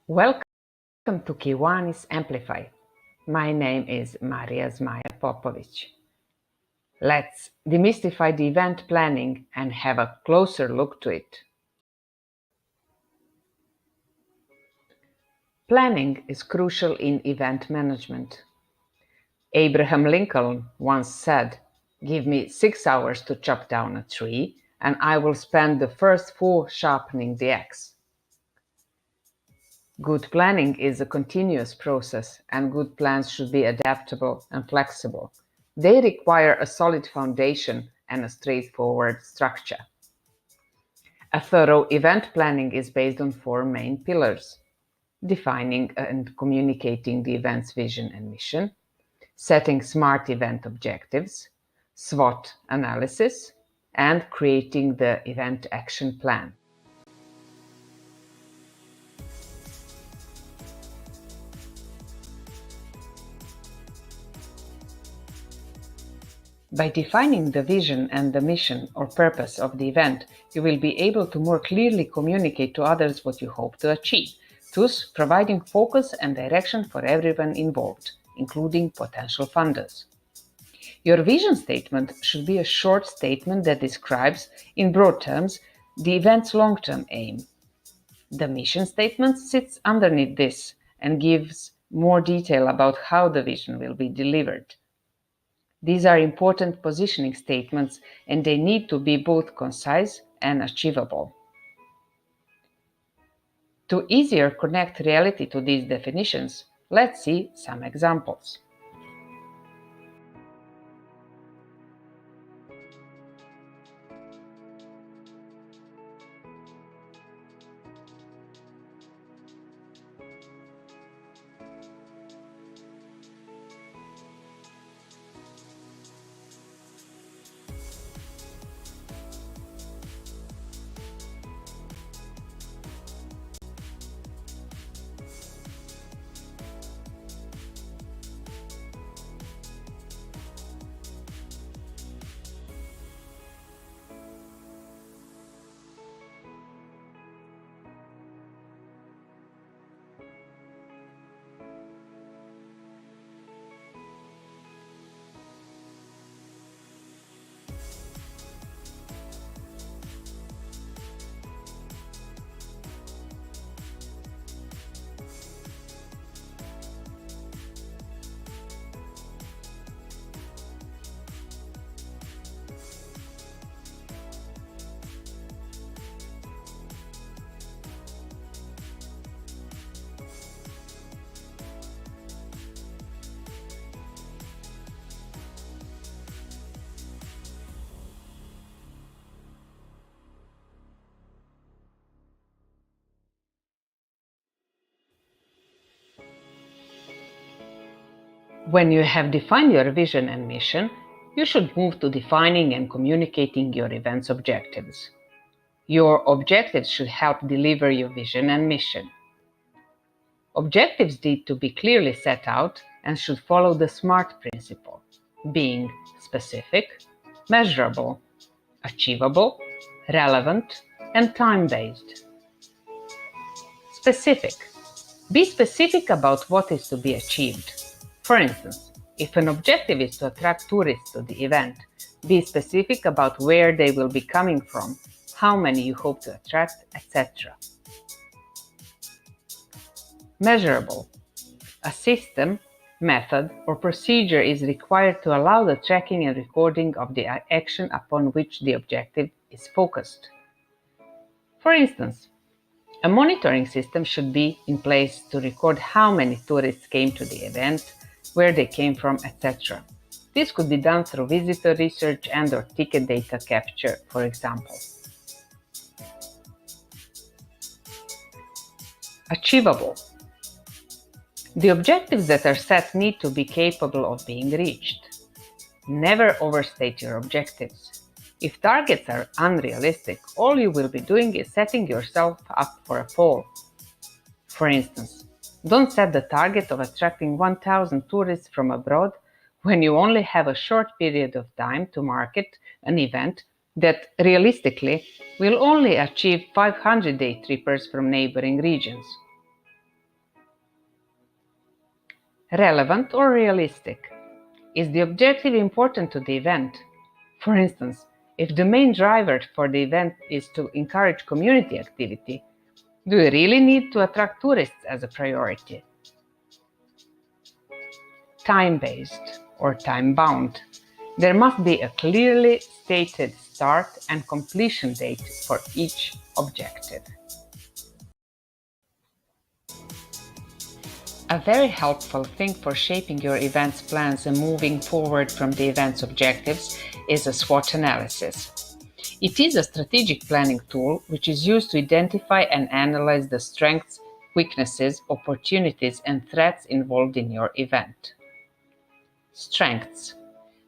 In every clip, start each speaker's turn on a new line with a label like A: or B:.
A: Welcome to Kiwani's Amplify. My name is Maria Zmaja Popovic. Let's demystify the event planning and have a closer look to it. Planning is crucial in event management. Abraham Lincoln once said, "Give me 6 hours to chop down a tree, and I will spend the first 4 sharpening the axe." Good planning is a continuous process, and good plans should be adaptable and flexible. They require a solid foundation and a straightforward structure. A thorough event planning is based on 4 main pillars: defining and communicating the event's vision and mission, setting smart event objectives, SWOT analysis, and creating the event action plan. By defining the vision and the mission or purpose of the event, you will be able to more clearly communicate to others what you hope to achieve, thus providing focus and direction for everyone involved, including potential funders. Your vision statement should be a short statement that describes, in broad terms, the event's long-term aim. The mission statement sits underneath this and gives more detail about how the vision will be delivered. These are important positioning statements, and they need to be both concise and achievable. To easier connect reality to these definitions, let's see some examples. When you have defined your vision and mission, you should move to defining and communicating your event's objectives. Your objectives should help deliver your vision and mission. Objectives need to be clearly set out and should follow the SMART principle, being specific, measurable, achievable, relevant, and time-based. Specific. Be specific about what is to be achieved. For instance, if an objective is to attract tourists to the event, be specific about where they will be coming from, how many you hope to attract, etc. Measurable. A system, method, or procedure is required to allow the tracking and recording of the action upon which the objective is focused. For instance, a monitoring system should be in place to record how many tourists came to the event, where they came from, etc. This could be done through visitor research and/or ticket data capture, for example. Achievable. The objectives that are set need to be capable of being reached. Never overstate your objectives. If targets are unrealistic, all you will be doing is setting yourself up for a fall. For instance, don't set the target of attracting 1,000 tourists from abroad when you only have a short period of time to market an event that realistically will only achieve 500 day trippers from neighboring regions. Relevant or realistic? Is the objective important to the event? For instance, if the main driver for the event is to encourage community activity, do you really need to attract tourists as a priority? Time-based or time-bound. There must be a clearly stated start and completion date for each objective. A very helpful thing for shaping your event's plans and moving forward from the event's objectives is a SWOT analysis. It is a strategic planning tool which is used to identify and analyze the strengths, weaknesses, opportunities, and threats involved in your event. Strengths.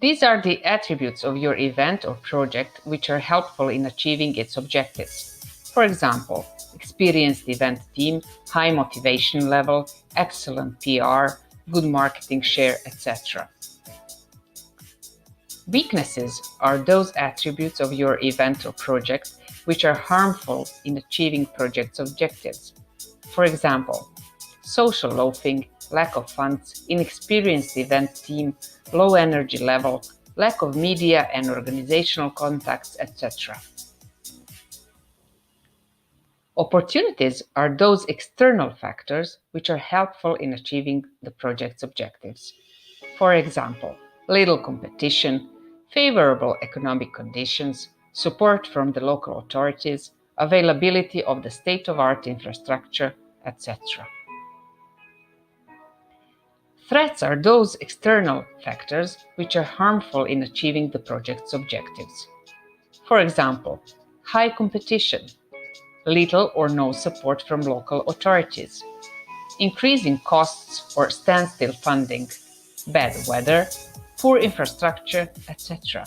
A: These are the attributes of your event or project which are helpful in achieving its objectives. For example, experienced event team, high motivation level, excellent PR, good marketing share, etc. Weaknesses are those attributes of your event or project which are harmful in achieving project's objectives. For example, social loafing, lack of funds, inexperienced event team, low energy level, lack of media and organizational contacts, etc. Opportunities are those external factors which are helpful in achieving the project's objectives. For example, little competition, favorable economic conditions, support from the local authorities, availability of the state-of-art infrastructure, etc. Threats are those external factors which are harmful in achieving the project's objectives. For example, high competition, little or no support from local authorities, increasing costs or standstill funding, bad weather, poor infrastructure, etc.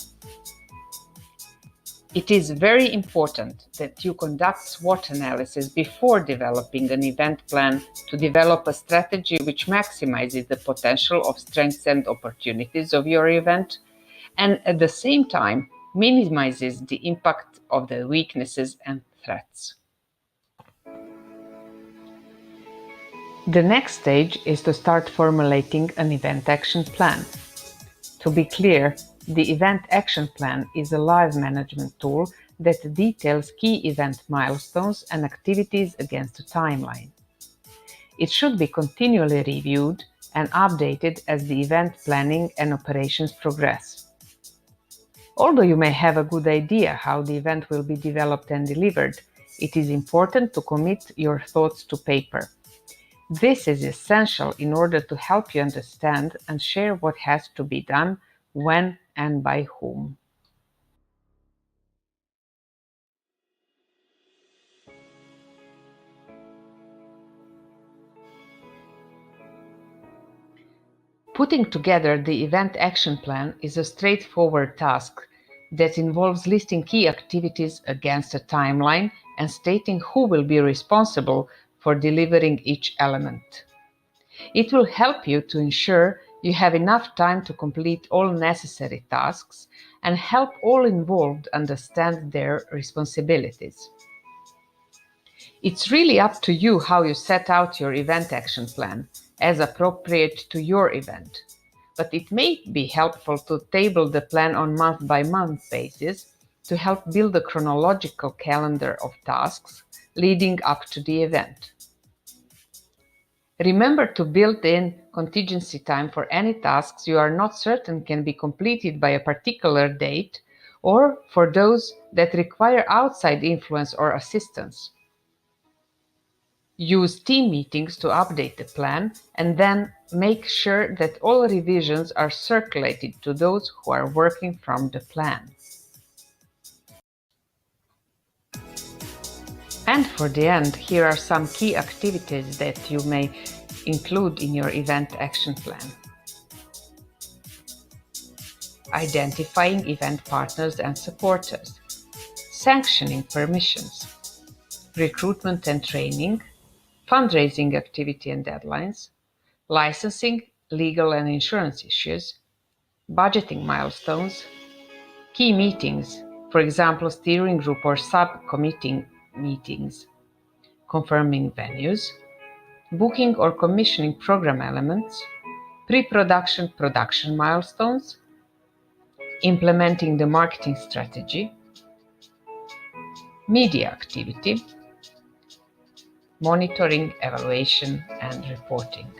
A: It is very important that you conduct SWOT analysis before developing an event plan to develop a strategy which maximizes the potential of strengths and opportunities of your event and at the same time minimizes the impact of the weaknesses and threats. The next stage is to start formulating an event action plan. To be clear, the Event Action Plan is a live management tool that details key event milestones and activities against a timeline. It should be continually reviewed and updated as the event planning and operations progress. Although you may have a good idea how the event will be developed and delivered, it is important to commit your thoughts to paper. This is essential in order to help you understand and share what has to be done, when and by whom. Putting together the event action plan is a straightforward task that involves listing key activities against a timeline and stating who will be responsible for delivering each element. It will help you to ensure you have enough time to complete all necessary tasks and help all involved understand their responsibilities. It's really up to you how you set out your event action plan, as appropriate to your event. But it may be helpful to table the plan on month-by-month basis to help build a chronological calendar of tasks leading up to the event. Remember to build in contingency time for any tasks you are not certain can be completed by a particular date or for those that require outside influence or assistance. Use team meetings to update the plan and then make sure that all revisions are circulated to those who are working from the plan. And for the end, here are some key activities that you may include in your event action plan. Identifying event partners and supporters, sanctioning permissions, recruitment and training, fundraising activity and deadlines, licensing, legal and insurance issues, budgeting milestones, key meetings, for example, steering group or subcommittee meetings, confirming venues, booking or commissioning program elements, pre-production, production milestones, implementing the marketing strategy, media activity, monitoring, evaluation, and reporting.